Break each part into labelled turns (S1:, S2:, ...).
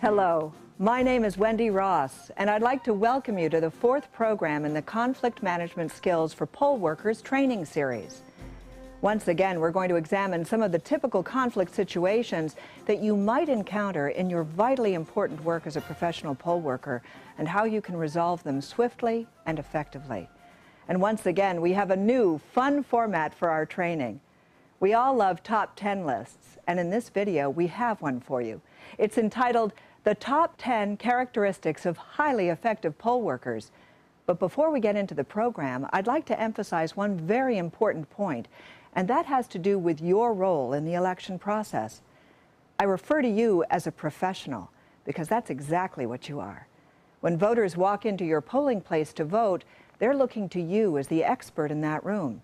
S1: Hello, my name is Wendy Ross, and I'd like to welcome you to the fourth program in the Conflict Management Skills for Poll Workers training series. Once again, we're going to examine some of the typical conflict situations that you might encounter in your vitally important work as a professional poll worker and how you can resolve them swiftly and effectively. And once again, we have a new, fun format for our training. We all love top 10 lists, and in this video, we have one for you. It's entitled, The Top 10 Characteristics of Highly Effective Poll Workers. But before we get into the program, I'd like to emphasize one very important point, and that has to do with your role in the election process. I refer to you as a professional, because that's exactly what you are. When voters walk into your polling place to vote, they're looking to you as the expert in that room.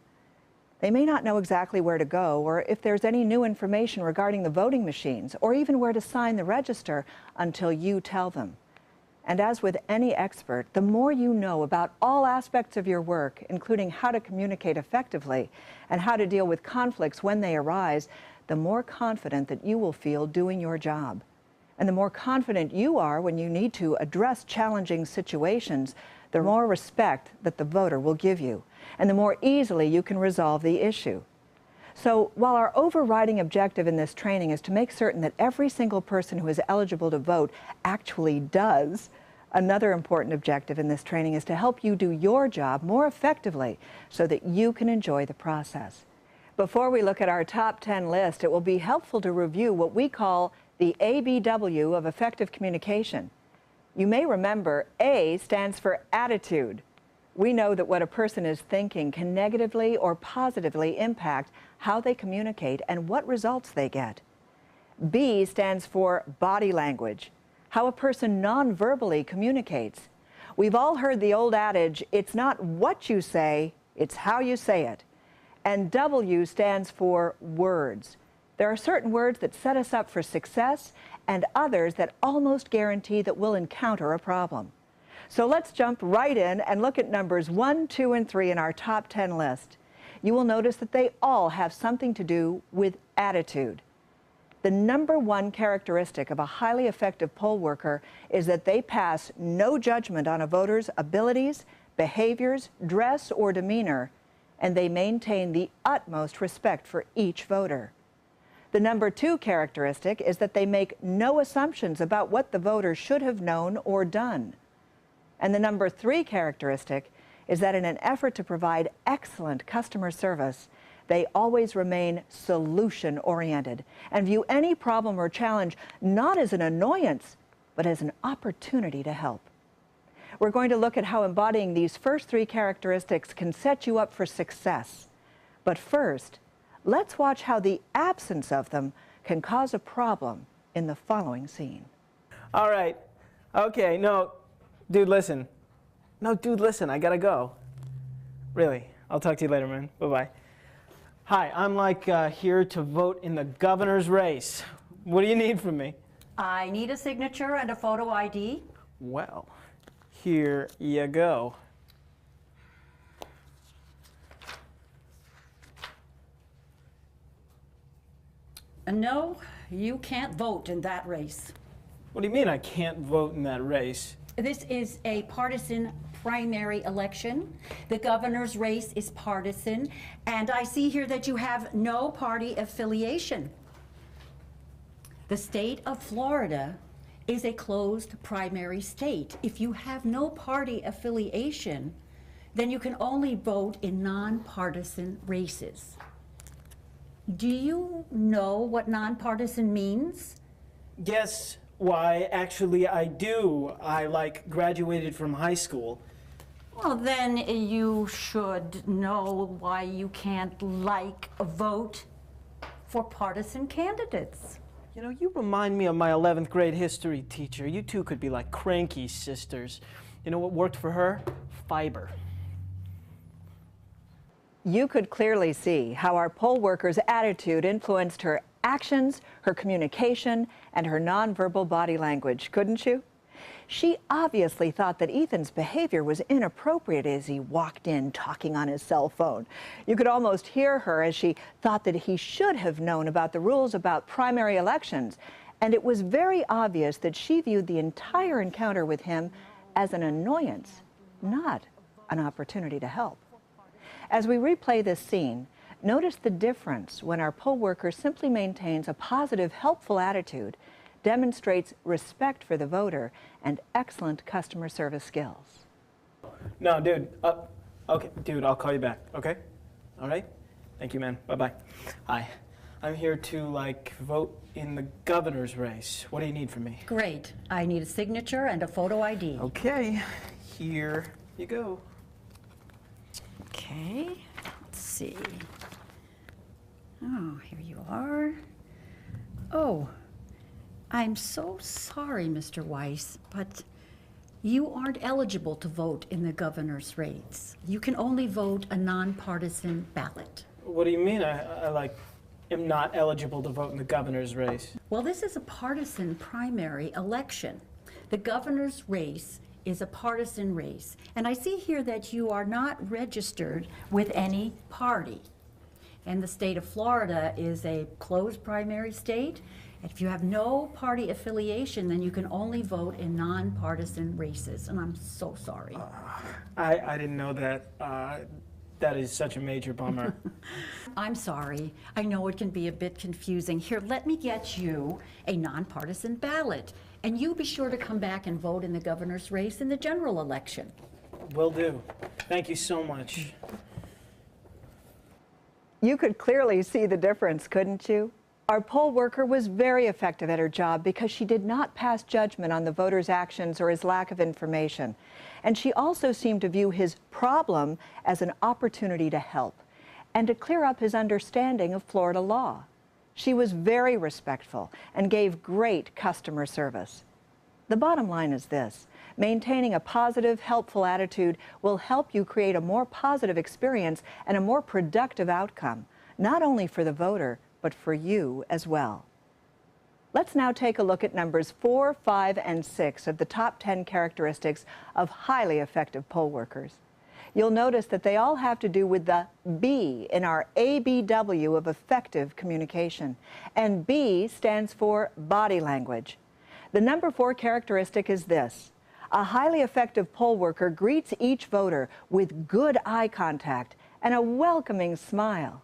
S1: They may not know exactly where to go, or if there's any new information regarding the voting machines, or even where to sign the register until you tell them. And as with any expert, the more you know about all aspects of your work, including how to communicate effectively and how to deal with conflicts when they arise, the more confident that you will feel doing your job. And the more confident you are when you need to address challenging situations, the more respect that the voter will give you, and the more easily you can resolve the issue. So while our overriding objective in this training is to make certain that every single person who is eligible to vote actually does, another important objective in this training is to help you do your job more effectively so that you can enjoy the process. Before we look at our top 10 list, it will be helpful to review what we call the ABW of effective communication. You may remember A stands for attitude. We know that what a person is thinking can negatively or positively impact how they communicate and what results they get. B stands for body language, how a person non-verbally communicates. We've all heard the old adage, it's not what you say, it's how you say it. And W stands for words. There are certain words that set us up for success and others that almost guarantee that we'll encounter a problem. So let's jump right in and look at numbers 1, 2, and 3 in our top 10 list. You will notice that they all have something to do with attitude. The number one characteristic of a highly effective poll worker is that they pass no judgment on a voter's abilities, behaviors, dress, or demeanor, and they maintain the utmost respect for each voter. The number two characteristic is that they make no assumptions about what the voter should have known or done. And the number three characteristic is that in an effort to provide excellent customer service, they always remain solution-oriented and view any problem or challenge not as an annoyance, but as an opportunity to help. We're going to look at how embodying these first three characteristics can set you up for success. But first, let's watch how the absence of them can cause a problem in the following scene.
S2: All right. Okay, no, dude, listen. No, dude, listen, I gotta go. Really, I'll talk to you later, man. Bye-bye. Hi, I'm here to vote in the governor's race. What do you need from me?
S3: I need a signature and a photo ID.
S2: Well, here you go.
S3: No, you can't vote in that race.
S2: What do you mean I can't vote in that race?
S3: This is a partisan primary election. The governor's race is partisan, and I see here that you have no party affiliation. The state of Florida is a closed primary state. If you have no party affiliation, then you can only vote in nonpartisan races. Do you know what nonpartisan means?
S2: Yes, why, actually I do. I, graduated from high school.
S3: Well, then you should know why you can't, vote for partisan candidates.
S2: You know, you remind me of my 11th grade history teacher. You two could be like cranky sisters. You know what worked for her? Fiber.
S1: You could clearly see how our poll worker's attitude influenced her actions, her communication, and her nonverbal body language, couldn't you? She obviously thought that Ethan's behavior was inappropriate as he walked in talking on his cell phone. You could almost hear her as she thought that he should have known about the rules about primary elections And it was very obvious that she viewed the entire encounter with him as an annoyance, not an opportunity to help. As we replay this scene, notice the difference when our poll worker simply maintains a positive, helpful attitude, demonstrates respect for the voter, and excellent customer service skills.
S2: No, dude. Okay, dude, I'll call you back, okay? All right? Thank you, man. Bye-bye. Hi. I'm here to, vote in the governor's race. What do you need from me?
S3: Great. I need a signature and a photo ID.
S2: Okay, here you go.
S3: Okay, let's see. Oh, here you are. Oh, I'm so sorry, Mr. Weiss, but you aren't eligible to vote in the governor's race. You can only vote a nonpartisan ballot.
S2: What do you mean I am not eligible to vote in the governor's race?
S3: Well, this is a partisan primary election. The governor's race is a partisan race. And I see here that you are not registered with any party. And the state of Florida is a closed primary state. And if you have no party affiliation, then you can only vote in nonpartisan races. And I'm so sorry.
S2: I didn't know that. That is such a major bummer.
S3: I'm sorry. I know it can be a bit confusing. Here, let me get you a nonpartisan ballot. And you be sure to come back and vote in the governor's race in the general election.
S2: Will do. Thank you so much.
S1: You could clearly see the difference, couldn't you? Our poll worker was very effective at her job because she did not pass judgment on the voter's actions or his lack of information. And she also seemed to view his problem as an opportunity to help and to clear up his understanding of Florida law. She was very respectful and gave great customer service. The bottom line is this: maintaining a positive, helpful attitude will help you create a more positive experience and a more productive outcome, not only for the voter, but for you as well. Let's now take a look at numbers 4, 5, and 6 of the top 10 characteristics of highly effective poll workers. You'll notice that they all have to do with the B in our ABW of effective communication. And B stands for body language. The number 4 characteristic is this: a highly effective poll worker greets each voter with good eye contact and a welcoming smile.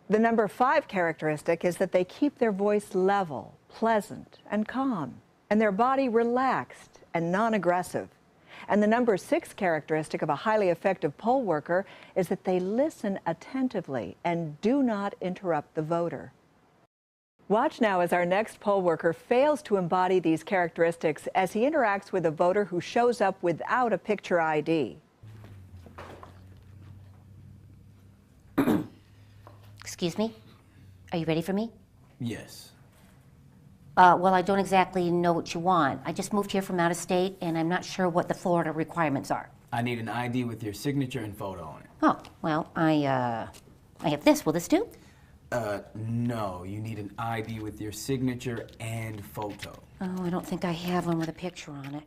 S1: The number 5 characteristic is that they keep their voice level, pleasant, and calm, and their body relaxed and non-aggressive. And the number 6 characteristic of a highly effective poll worker is that they listen attentively and do not interrupt the voter. Watch now as our next poll worker fails to embody these characteristics as he interacts with a voter who shows up without a picture ID.
S4: Excuse me? Are you ready for me?
S5: Yes.
S4: Well, I don't exactly know what you want. I just moved here from out of state, and I'm not sure what the Florida requirements are.
S5: I need an ID with your signature and photo on it.
S4: Oh, well, I have this. Will this do?
S5: No, you need an ID with your signature and photo.
S4: Oh, I don't think I have one with a picture on it.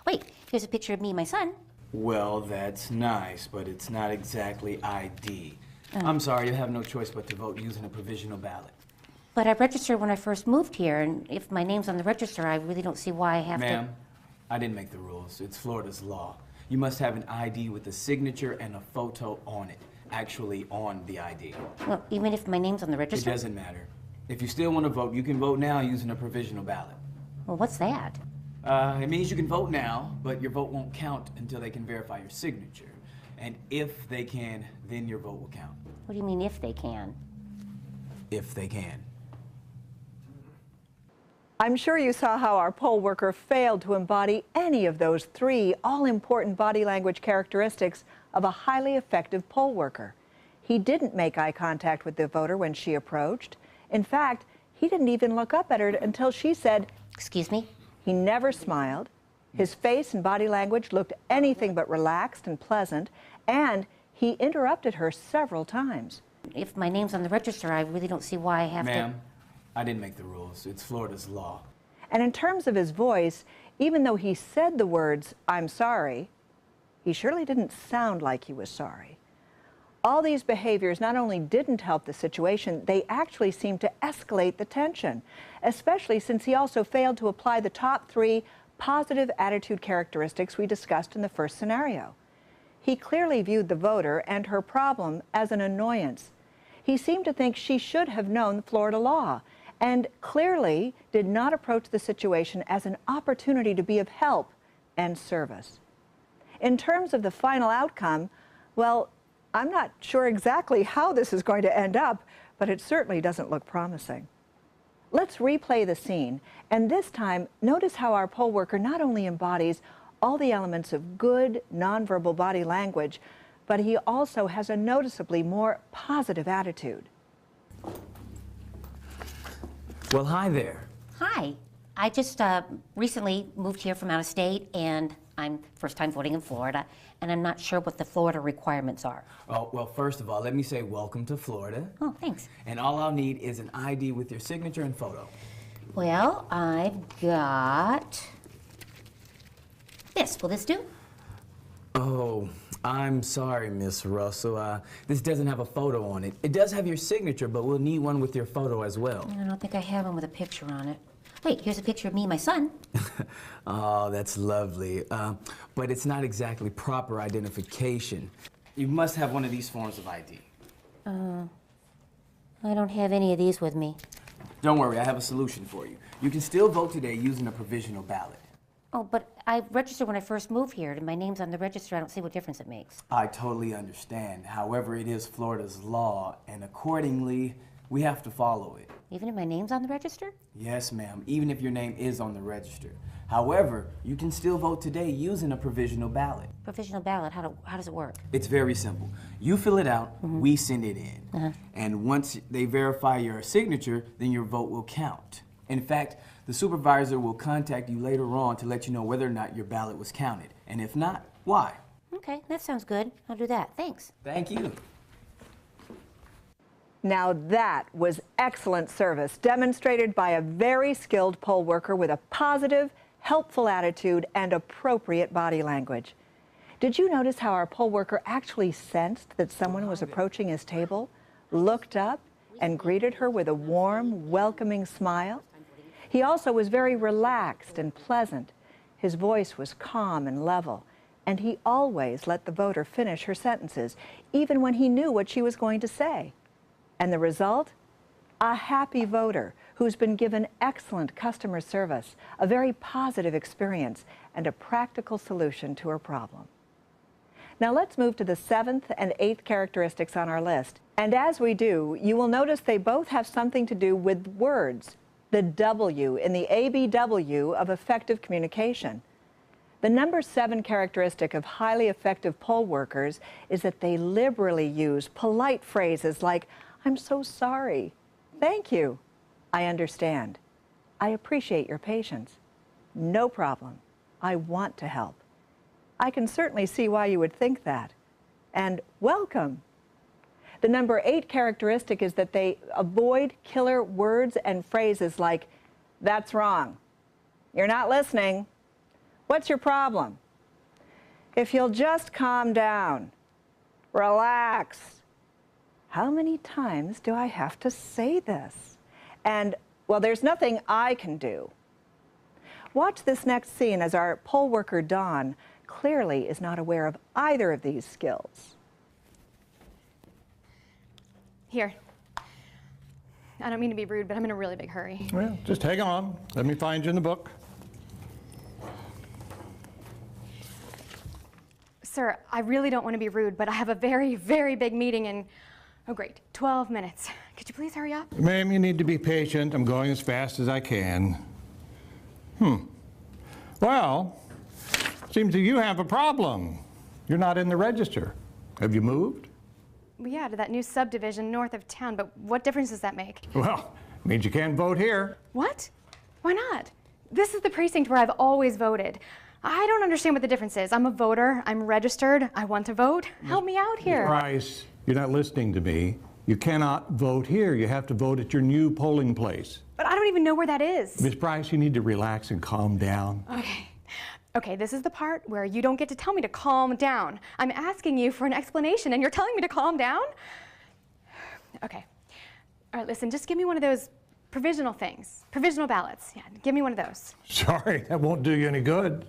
S4: Wait, here's a picture of me and my son.
S5: Well, that's nice, but it's not exactly ID. I'm sorry, you have no choice but to vote using a provisional ballot.
S4: But I registered when I first moved here, and if my name's on the register, I really don't see why I have to...
S5: Ma'am, I didn't make the rules. It's Florida's law. You must have an ID with a signature and a photo on it. Actually on the ID.
S4: Well, even if my name's on the
S5: It
S4: register?
S5: doesn't matter. If you still want to vote, you can vote now using a provisional ballot.
S4: Well, what's that?
S5: It means you can vote now, but your vote won't count until they can verify your signature. And if they can, then your vote will count.
S4: What do you mean, if they can?
S5: If they can.
S1: I'm sure you saw how our poll worker failed to embody any of those 3 all-important body language characteristics of a highly effective poll worker. He didn't make eye contact with the voter when she approached. In fact, he didn't even look up at her until she said,
S4: Excuse me?
S1: He never smiled. His face and body language looked anything but relaxed and pleasant, and he interrupted her several times.
S4: If my name's on the register, I really don't see why I have to...
S5: Ma'am, I didn't make the rules. It's Florida's law.
S1: And in terms of his voice, even though he said the words, "I'm sorry," he surely didn't sound like he was sorry. All these behaviors not only didn't help the situation, they actually seemed to escalate the tension, especially since he also failed to apply the top 3 positive attitude characteristics we discussed in the first scenario. He clearly viewed the voter and her problem as an annoyance. He seemed to think she should have known Florida law, and clearly did not approach the situation as an opportunity to be of help and service. In terms of the final outcome, well, I'm not sure exactly how this is going to end up, but it certainly doesn't look promising. Let's replay the scene, and this time, notice how our poll worker not only embodies all the elements of good nonverbal body language, but he also has a noticeably more positive attitude.
S5: Well, hi there.
S4: Hi. I just recently moved here from out of state, and I'm first time voting in Florida, and I'm not sure what the Florida requirements are.
S5: Oh, well, first of all, let me say welcome to Florida.
S4: Oh, thanks.
S5: And all I'll need is an ID with your signature and photo.
S4: Well, I've got this. Will this do?
S5: Oh, I'm sorry, Miss Russell. This doesn't have a photo on it. It does have your signature, but we'll need one with your photo as well.
S4: I don't think I have one with a picture on it. Wait, here's a picture of me and my son.
S5: Oh, that's lovely. But it's not exactly proper identification. You must have one of these forms of ID.
S4: I don't have any of these with me.
S5: Don't worry, I have a solution for you. You can still vote today using a provisional ballot.
S4: Oh, but I registered when I first moved here, and my name's on the register. I don't see what difference it makes.
S5: I totally understand. However, it is Florida's law, and accordingly, we have to follow it.
S4: Even if my name's on the register?
S5: Yes, ma'am, even if your name is on the register. However, you can still vote today using a provisional ballot.
S4: Provisional ballot, how does it work?
S5: It's very simple. You fill it out, we send it in. And once they verify your signature, then your vote will count. In fact, the supervisor will contact you later on to let you know whether or not your ballot was counted. And if not, why?
S4: Okay, that sounds good. I'll do that. Thanks.
S5: Thank you.
S1: Now that was excellent service, demonstrated by a very skilled poll worker with a positive, helpful attitude and appropriate body language. Did you notice how our poll worker actually sensed that someone was approaching his table, looked up, and greeted her with a warm, welcoming smile? He also was very relaxed and pleasant. His voice was calm and level, and he always let the voter finish her sentences, even when he knew what she was going to say. And the result? A happy voter who's been given excellent customer service, a very positive experience, and a practical solution to her problem. Now let's move to the 7th and 8th characteristics on our list. And as we do, you will notice they both have something to do with words, the W in the ABW of effective communication. The number 7 characteristic of highly effective poll workers is that they liberally use polite phrases like, "I'm so sorry," "Thank you," "I understand," "I appreciate your patience," "No problem," "I want to help." I can certainly see why you would think that. And "welcome." The number 8 characteristic is that they avoid killer words and phrases like, "That's wrong," "You're not listening," "What's your problem?" "If you'll just calm down," "Relax," "How many times do I have to say this?" And, "Well, there's nothing I can do." Watch this next scene as our poll worker, Dawn, clearly is not aware of either of these skills.
S6: Here. I don't mean to be rude, but I'm in a really big hurry.
S7: Well, just hang on. Let me find you in the book.
S6: Sir, I really don't want to be rude, but I have a very, very big meeting in, oh great, 12 minutes. Could you please hurry up?
S7: Ma'am, you need to be patient. I'm going as fast as I can. Well, seems that you have a problem. You're not in the register. Have you moved?
S6: Well, yeah, to that new subdivision north of town, but what difference does that make?
S7: Well, means you can't vote here.
S6: What? Why not? This is the precinct where I've always voted. I don't understand what the difference is. I'm a voter, I'm registered, I want to vote. Help me out here.
S7: Price, you're not listening to me. You cannot vote here. You have to vote at your new polling place.
S6: But I don't even know where that is.
S7: Miss Price, you need to relax and calm down.
S6: Okay. Okay, this is the part where you don't get to tell me to calm down. I'm asking you for an explanation and you're telling me to calm down? Okay. All right, listen, just give me one of those provisional things. Provisional ballots. Yeah, give me one of those.
S7: Sorry, that won't do you any good.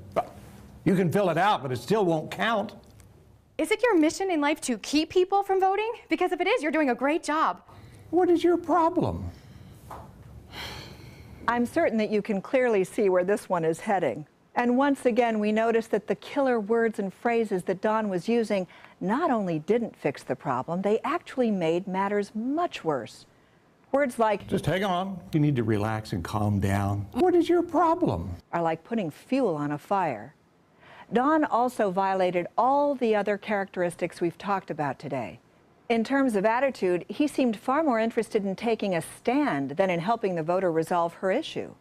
S7: You can fill it out, but it still won't count.
S6: Is it your mission in life to keep people from voting? Because if it is, you're doing a great job.
S7: What is your problem?
S1: I'm certain that you can clearly see where this one is heading. And once again, we notice that the killer words and phrases that Don was using not only didn't fix the problem, they actually made matters much worse. Words like,
S7: Just hang on. You need to relax and calm down. What is your problem?
S1: are like putting fuel on a fire. Don also violated all the other characteristics we've talked about today. In terms of attitude, he seemed far more interested in taking a stand than in helping the voter resolve her issue.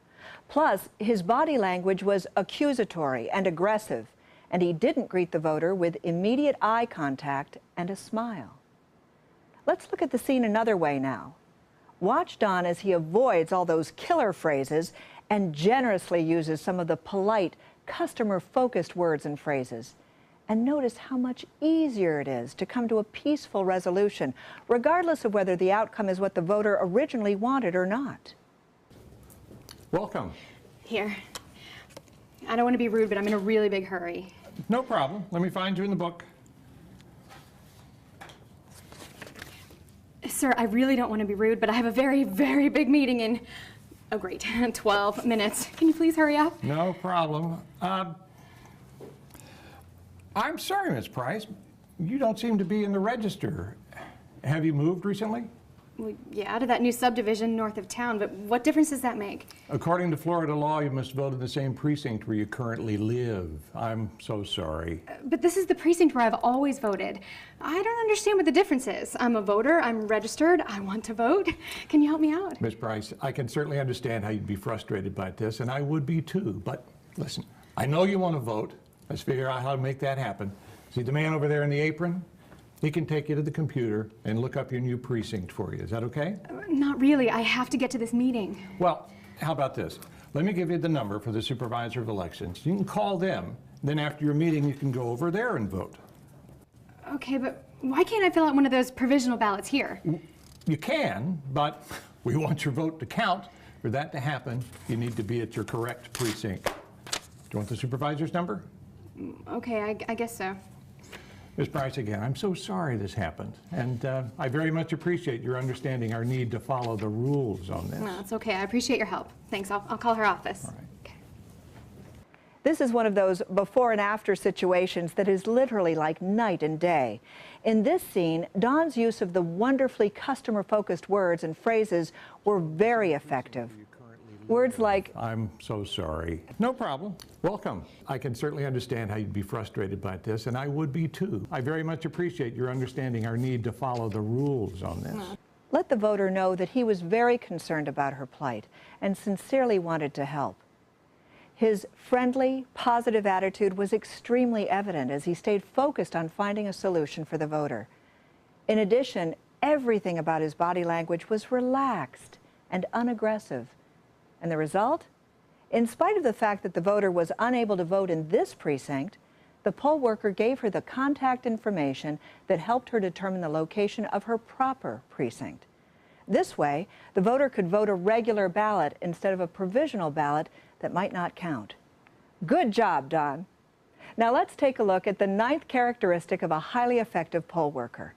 S1: Plus, his body language was accusatory and aggressive, and he didn't greet the voter with immediate eye contact and a smile. Let's look at the scene another way now. Watch Don as he avoids all those killer phrases and generously uses some of the polite, customer-focused words and phrases. And notice how much easier it is to come to a peaceful resolution, regardless of whether the outcome is what the voter originally wanted or not.
S7: Welcome.
S6: Here. I don't want to be rude, but I'm in a really big hurry.
S7: No problem. Let me find you in the book.
S6: Sir, I really don't want to be rude, but I have a very, very big meeting in, oh great, 12 minutes. Can you please hurry up?
S7: No problem. I'm sorry, Miss Price. You don't seem to be in the register. Have you moved recently?
S6: Well, yeah, out of that new subdivision north of town, but what difference does that make?
S7: According to Florida law, you must vote in the same precinct where you currently live. I'm so sorry.
S6: But this is the precinct where I've always voted. I don't understand what the difference is. I'm a voter, I'm registered, I want to vote. Can you help me out?
S7: Miss Price, I can certainly understand how you'd be frustrated by this, and I would be too. But listen, I know you want to vote. Let's figure out how to make that happen. See the man over there in the apron? He can take you to the computer and look up your new precinct for you. Is that okay?
S6: Not really. I have to get to this meeting.
S7: Well, how about this? Let me give you the number for the supervisor of elections. You can call them. Then after your meeting, you can go over there and vote.
S6: Okay, but why can't I fill out one of those provisional ballots here?
S7: You can, but we want your vote to count. For that to happen, you need to be at your correct precinct. Do you want the supervisor's number?
S6: Okay, I guess so.
S7: Ms. Price, again, I'm so sorry this happened, and I very much appreciate your understanding our need to follow the rules on this.
S6: No, it's okay. I appreciate your help. Thanks. I'll call her office.
S7: All right.
S6: Okay.
S1: This is one of those before and after situations that is literally like night and day. In this scene, Don's use of the wonderfully customer-focused words and phrases were very effective. Words like,
S7: I'm so sorry. No problem. Welcome. I can certainly understand how you'd be frustrated by this, and I would be too. I very much appreciate your understanding our need to follow the rules on this.
S1: let the voter know that he was very concerned about her plight and sincerely wanted to help. His friendly, positive attitude was extremely evident as he stayed focused on finding a solution for the voter. In addition, everything about his body language was relaxed and unaggressive. And the result? In spite of the fact that the voter was unable to vote in this precinct, the poll worker gave her the contact information that helped her determine the location of her proper precinct. This way, the voter could vote a regular ballot instead of a provisional ballot that might not count. Good job, Don. Now let's take a look at the 9th characteristic of a highly effective poll worker.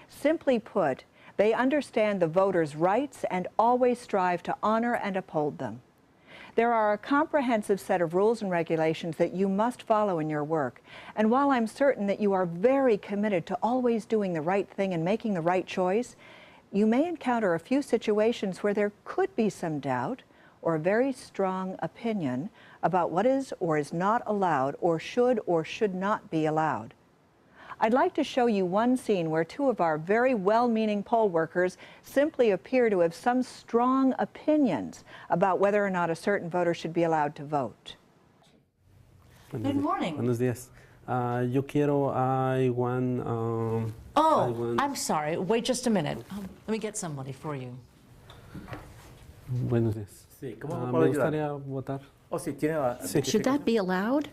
S1: Simply put, they understand the voter's rights and always strive to honor and uphold them. There are a comprehensive set of rules and regulations that you must follow in your work. And while I'm certain that you are very committed to always doing the right thing and making the right choice, you may encounter a few situations where there could be some doubt or a very strong opinion about what is or is not allowed or should not be allowed. I'd like to show you one scene where two of our very well-meaning poll workers simply appear to have some strong opinions about whether or not a certain voter should be allowed to vote.
S8: Good morning.
S9: Buenos días. Yo quiero I1.
S8: Oh, I'm sorry. Wait just a minute. Let me get somebody for you.
S9: Buenos días.
S10: Sí, ¿cómo
S9: Me
S10: puedo ayudar?
S9: gustaría votar.
S10: Oh, sí, tiene la...
S8: Should that be allowed?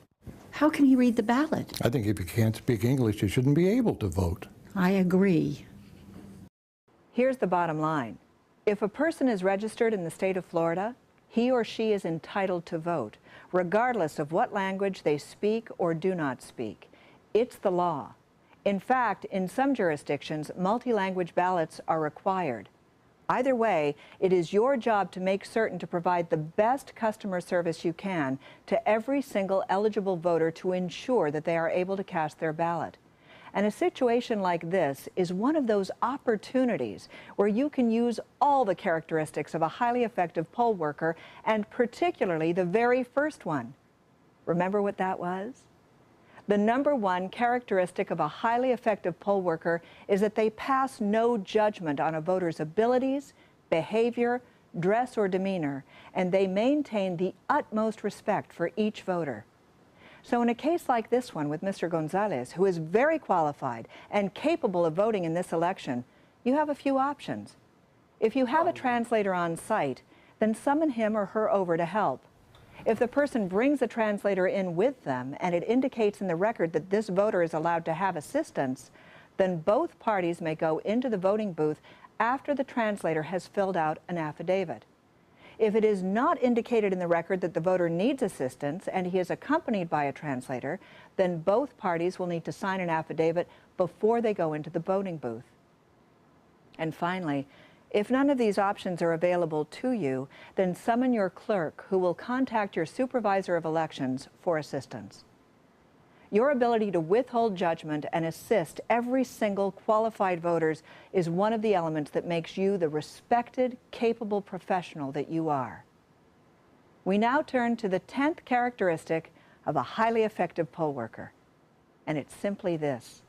S3: How can he read the ballot?
S7: I think if you can't speak English, you shouldn't be able to vote.
S3: I agree.
S1: Here's the bottom line. If a person is registered in the state of Florida, he or she is entitled to vote, regardless of what language they speak or do not speak. It's the law. In fact, in some jurisdictions, multi-language ballots are required. Either way, it is your job to make certain to provide the best customer service you can to every single eligible voter to ensure that they are able to cast their ballot. And a situation like this is one of those opportunities where you can use all the characteristics of a highly effective poll worker, and particularly the very first one. Remember what that was? The number one characteristic of a highly effective poll worker is that they pass no judgment on a voter's abilities, behavior, dress, or demeanor, and they maintain the utmost respect for each voter. So in a case like this one with Mr. Gonzalez, who is very qualified and capable of voting in this election, you have a few options. If you have a translator on site, then summon him or her over to help. If the person brings a translator in with them and it indicates in the record that this voter is allowed to have assistance, then both parties may go into the voting booth after the translator has filled out an affidavit. If it is not indicated in the record that the voter needs assistance and he is accompanied by a translator, then both parties will need to sign an affidavit before they go into the voting booth. And finally, if none of these options are available to you, then summon your clerk, who will contact your supervisor of elections for assistance. Your ability to withhold judgment and assist every single qualified voter is one of the elements that makes you the respected, capable professional that you are. We now turn to the 10th characteristic of a highly effective poll worker, and it's simply this.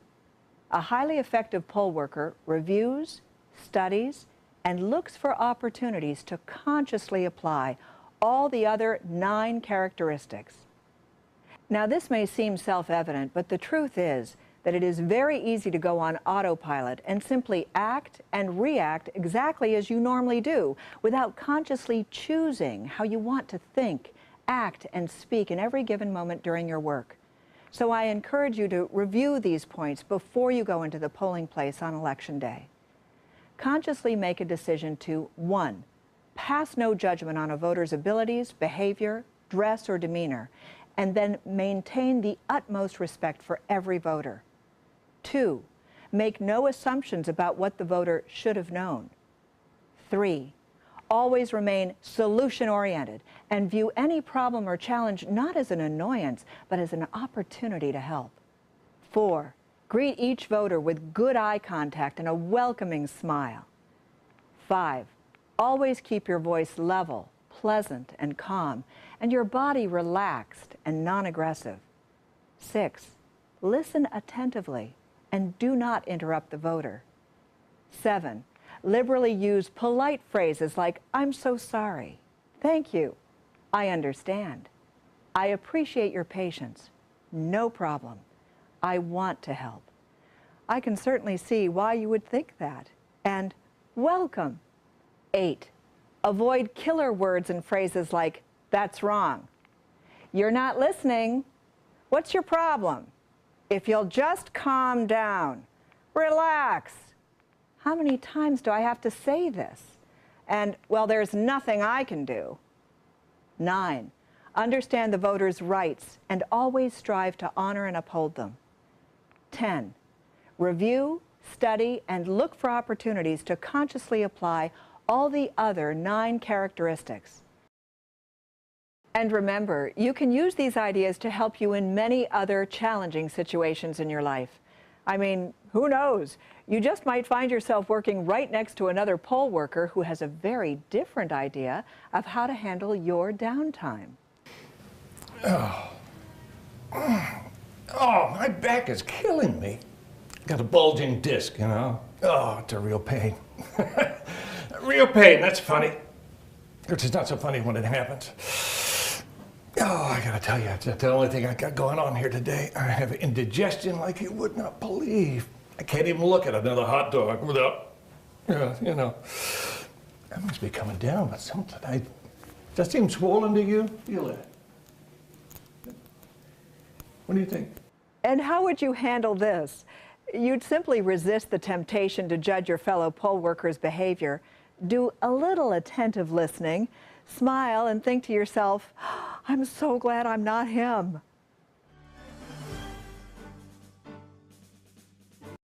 S1: A highly effective poll worker reviews, studies, and looks for opportunities to consciously apply all the other 9 characteristics. Now, this may seem self-evident, but the truth is that it is very easy to go on autopilot and simply act and react exactly as you normally do, without consciously choosing how you want to think, act, and speak in every given moment during your work. So I encourage you to review these points before you go into the polling place on Election Day. Consciously make a decision to 1. Pass no judgment on a voter's abilities, behavior, dress, or demeanor, and then maintain the utmost respect for every voter. 2. Make no assumptions about what the voter should have known. 3. Always remain solution-oriented and view any problem or challenge not as an annoyance, but as an opportunity to help. 4. Greet each voter with good eye contact and a welcoming smile. 5. Always keep your voice level, pleasant, and calm, and your body relaxed and non-aggressive. 6. Listen attentively and do not interrupt the voter. 7. Liberally use polite phrases like, "I'm so sorry," "Thank you," "I understand," "I appreciate your patience," "No problem," "I want to help." I can certainly see why you would think that. And welcome. 8. Avoid killer words and phrases like, "That's wrong," "You're not listening," "What's your problem?" "If you'll just calm down," "Relax," "How many times do I have to say this?" And, "Well, there's nothing I can do." 9. Understand the voter's rights and always strive to honor and uphold them. 10. Review, study, and look for opportunities to consciously apply all the other 9 characteristics. And remember, you can use these ideas to help you in many other challenging situations in your life. I mean, who knows? You just might find yourself working right next to another poll worker who has a very different idea of how to handle your downtime.
S7: Oh, my back is killing me. Got a bulging disc, you know. Oh, it's a real pain. Real pain, that's funny. Which is not so funny when it happens. Oh, I gotta tell you, it's the only thing I got going on here today. I have indigestion like you would not believe. I can't even look at another hot dog without, you know. I must be coming down with something. Does that seem swollen to you? Feel that? What do you think?
S1: And how would you handle this? You'd simply resist the temptation to judge your fellow poll workers' behavior. Do a little attentive listening, smile, and think to yourself, I'm so glad I'm not him.